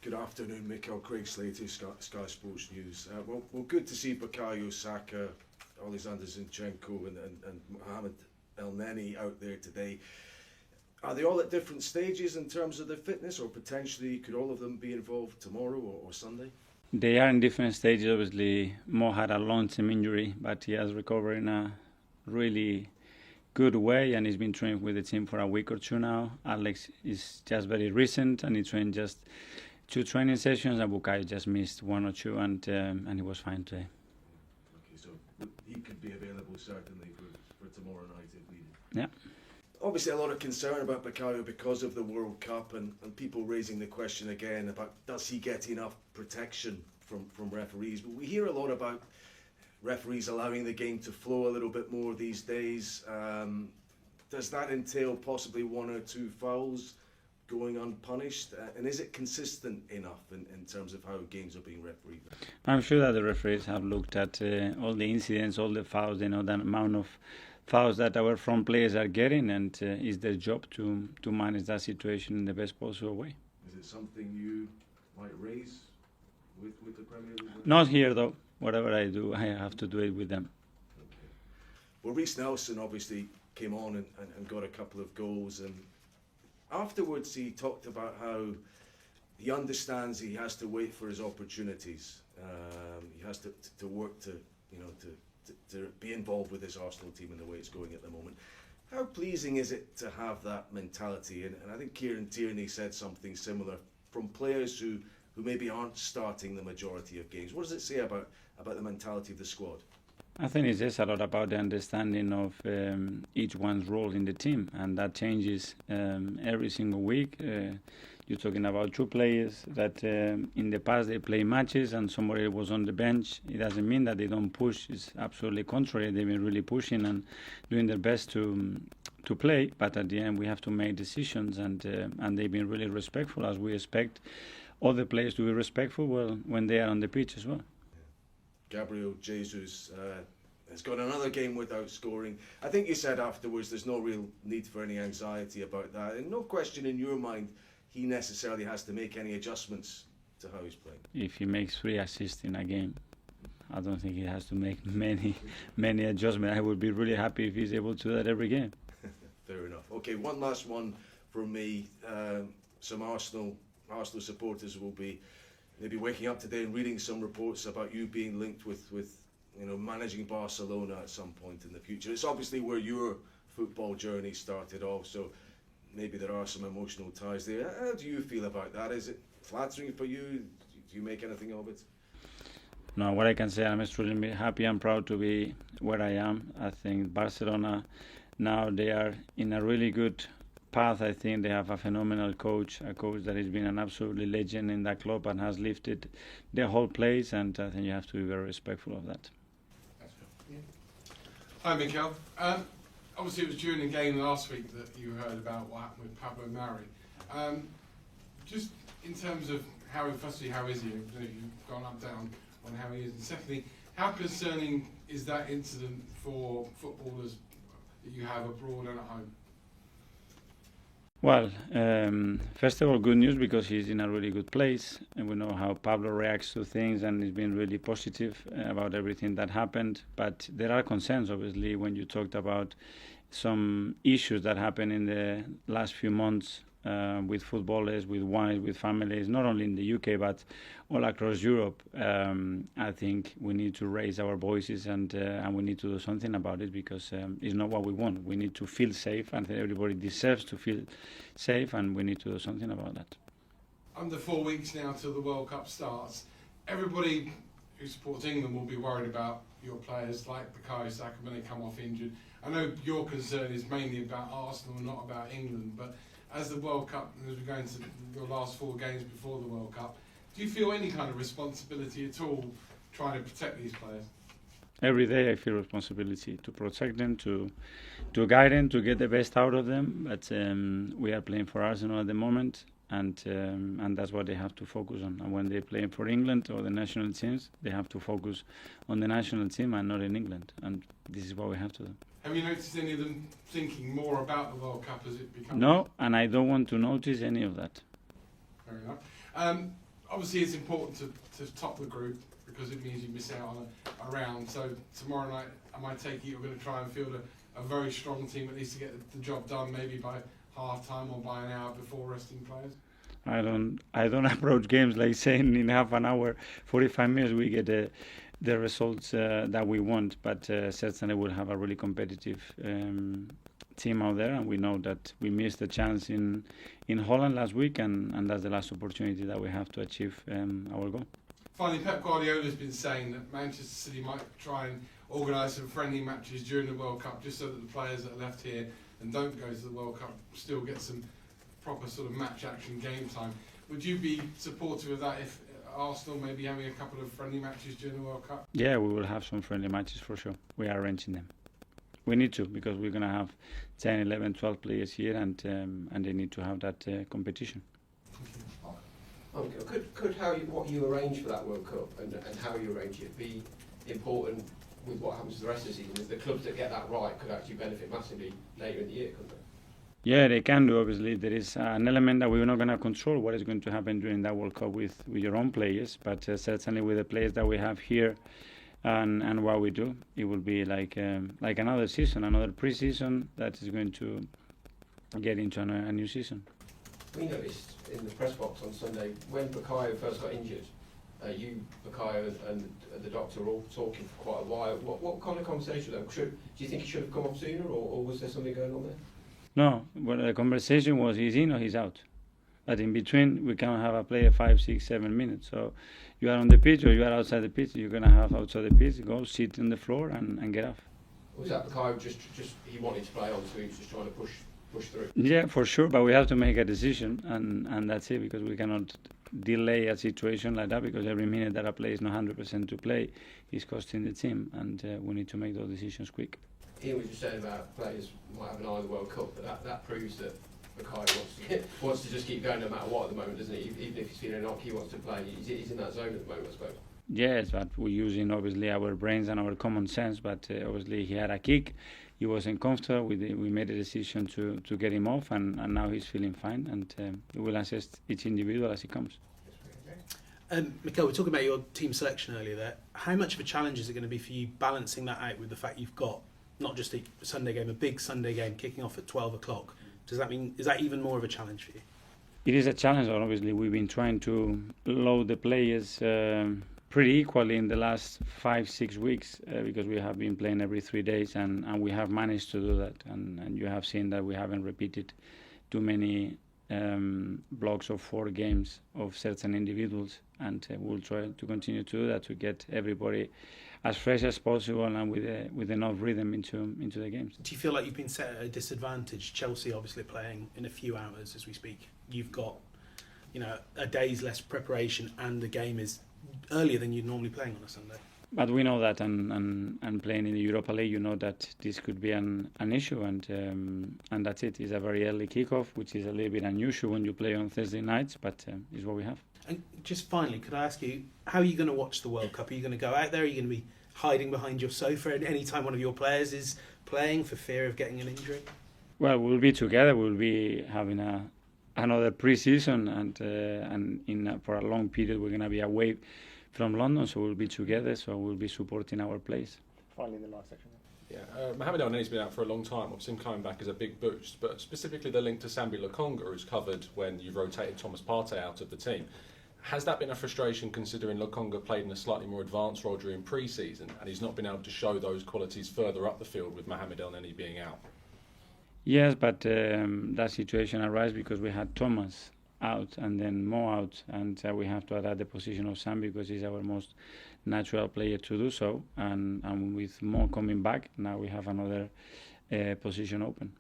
Good afternoon, Mikel. Craig Slater, Sky Sports News. Well, good to see Bukayo Saka, Alexander Zinchenko and Mohamed El Neni out there today. Are they all at different stages in terms of their fitness, or potentially could all of them be involved tomorrow or Sunday? They are in different stages. Obviously, Mo had a long-term injury, but he has recovered in a really good way, and he's been training with the team for a week or two now. Alex is just very recent, and he trained just 2 training sessions, and Bukayo just missed 1 or 2, and he was fine today. Okay, so he could be available certainly for tomorrow night if needed. Yeah. Obviously a lot of concern about Bukayo because of the World Cup and people raising the question again about does he get enough protection from referees. But we hear a lot about referees allowing the game to flow a little bit more these days. Does that entail possibly 1 or 2 fouls going unpunished, and is it consistent enough in terms of how games are being refereed? I'm sure that the referees have looked at all the incidents, all the fouls, the amount of fouls that our front players are getting, and it's their job to manage that situation in the best possible way. Is it something you might raise with the Premier League? Not here though. Whatever I do, I have to do it with them. Okay. Well, Reece Nelson obviously came on and got a couple of goals, and afterwards he talked about how he understands he has to wait for his opportunities. He has to work to be involved with his Arsenal team in the way it's going at the moment. How pleasing is it to have that mentality? And I think Kieran Tierney said something similar from players who maybe aren't starting the majority of games. What does it say about the mentality of the squad? I think it says a lot about the understanding of each one's role in the team, and that changes every single week. You're talking about 2 players that in the past they play matches and somebody was on the bench. It doesn't mean that they don't push. It's absolutely contrary. They've been really pushing and doing their best to play, but at the end we have to make decisions, and they've been really respectful, as we expect all the players to be respectful when they are on the pitch as well. Gabriel Jesus has got another game without scoring. I think you said afterwards there's no real need for any anxiety about that, and no question in your mind he necessarily has to make any adjustments to how he's playing. If he makes 3 assists in a game, I don't think he has to make many adjustments. I would be really happy if he's able to do that every game. Fair enough. Okay, one last one from me. Some Arsenal supporters will be maybe waking up today and reading some reports about you being linked with managing Barcelona at some point in the future. It's obviously where your football journey started off, so maybe there are some emotional ties there. How do you feel about that? Is it flattering for you? Do you make anything of it? No, what I can say, I'm extremely happy and proud to be where I am. I think Barcelona now, they are in a really good path. I think they have a phenomenal coach, a coach that has been an absolutely legend in that club and has lifted the whole place, and I think you have to be very respectful of that. Hi Mikel. Obviously it was during the game last week that you heard about what happened with Pablo Mari. Just in terms of firstly, how is he? You've gone up, down on how he is, and secondly, how concerning is that incident for footballers that you have abroad and at home? Well, first of all, good news, because he's in a really good place, and we know how Pablo reacts to things, and he's been really positive about everything that happened. But there are concerns, obviously, when you talked about some issues that happened in the last few months with footballers, with wives, with families, not only in the UK but all across Europe. I think we need to raise our voices, and we need to do something about it, because it's not what we want. We need to feel safe, and everybody deserves to feel safe, and we need to do something about that. Under 4 weeks now till the World Cup starts, everybody who supports England will be worried about your players like Bukayo Saka when they come off injured. I know your concern is mainly about Arsenal, not about England, but as the World Cup, as we go into your last 4 games before the World Cup, do you feel any kind of responsibility at all trying to protect these players? Every day I feel responsibility to protect them, to guide them, to get the best out of them. But we are playing for Arsenal at the moment, and that's what they have to focus on. And when they play for England or the national teams, they have to focus on the national team and not in England. And this is what we have to do. Have you noticed any of them thinking more about the World Cup as it becomes? No, and I don't want to notice any of that. Fair enough. obviously it's important to top the group because it means you miss out on a round. So tomorrow night, I take it you're going to try and field a very strong team, at least to get the job done, maybe by half time or by an hour before resting players. I don't approach games like saying in half an hour, 45 minutes we get the results that we want, but certainly we'll have a really competitive team out there, and we know that we missed the chance in Holland last week, and that's the last opportunity that we have to achieve our goal. Finally, Pep Guardiola's been saying that Manchester City might try and organise some friendly matches during the World Cup, just so that the players that are left here and don't go to the World Cup still get some proper sort of match action game time. Would you be supportive of that if Arsenal maybe having a couple of friendly matches during the World Cup? Yeah, we will have some friendly matches for sure. We are arranging them. We need to, because we're going to have 10, 11, 12 players here, and they need to have that competition. Could what you arrange for that World Cup and how you arrange it be important with what happens to the rest of the season? The clubs that get that right could actually benefit massively later in the year, couldn't they? Yeah, they can do. Obviously, there is an element that we're not going to control what is going to happen during that World Cup with your own players, but certainly with the players that we have here and what we do, it will be like another season, another pre-season that is going to get into a new season. We noticed in the press box on Sunday when Bukayo first got injured, you, Bukayo, and the doctor were all talking for quite a while. What kind of conversation? Do you think he should have come off sooner, or was there something going on there? No, well, the conversation was he's in or he's out. But in between, we can't have a player 5, 6, 7 minutes. So you are on the pitch or you are outside the pitch. You're going to have outside the pitch, go sit on the floor and get off. Was that Bukayo just he wanted to play on, so he was just trying to push through? Yeah, for sure, but we have to make a decision, and that's it, because we cannot delay a situation like that, because every minute that a player is not 100% to play is costing the team, and we need to make those decisions quick. Ian was just saying about players might have an eye on the World Cup, but that proves that Bukayo wants to just keep going no matter what at the moment, doesn't he? Even if he's feeling knocked, he wants to play. He's in that zone at the moment, I suppose. Yes, but we're using obviously our brains and our common sense, but obviously he had a kick, he wasn't comfortable, we made a decision to get him off, and now he's feeling fine, and we will assess each individual as he comes. Mikel, we're talking about your team selection earlier there. How much of a challenge is it going to be for you balancing that out with the fact you've got not just a Sunday game, a big Sunday game kicking off at 12 o'clock? Does that mean, is that even more of a challenge for you? It is a challenge, obviously. We've been trying to load the players pretty equally in the last 5-6 weeks because we have been playing every 3 days, and we have managed to do that. And you have seen that we haven't repeated too many blocks of 4 games of certain individuals, and we'll try to continue to do that to get everybody as fresh as possible and with enough rhythm into the games. Do you feel like you've been set at a disadvantage? Chelsea obviously playing in a few hours as we speak. You've got, a day's less preparation, and the game is earlier than you'd normally playing on a Sunday. But we know that, and playing in the Europa League, you know that this could be an issue, and that's it. It's a very early kickoff, which is a little bit unusual when you play on Thursday nights, but it's what we have. And just finally, could I ask you, how are you going to watch the World Cup? Are you going to go out there? Are you going to be hiding behind your sofa at any time one of your players is playing for fear of getting an injury? Well, we'll be together. We'll be having another pre-season, and for a long period we're going to be away from London, so we'll be together, so we'll be supporting our players. Finally, the last section. Yeah, Mohamed El Neni's been out for a long time. I've seen coming back as a big boost, but specifically the link to Sambi Lokonga, who's covered when you've rotated Thomas Partey out of the team. Has that been a frustration, considering Lokonga played in a slightly more advanced role during pre-season, and he's not been able to show those qualities further up the field with Mohamed El Neni being out? Yes, but that situation arises because we had Thomas out and then Mo out, and we have to adapt the position of Sam because he's our most natural player to do so, and with Mo coming back, now we have another position open.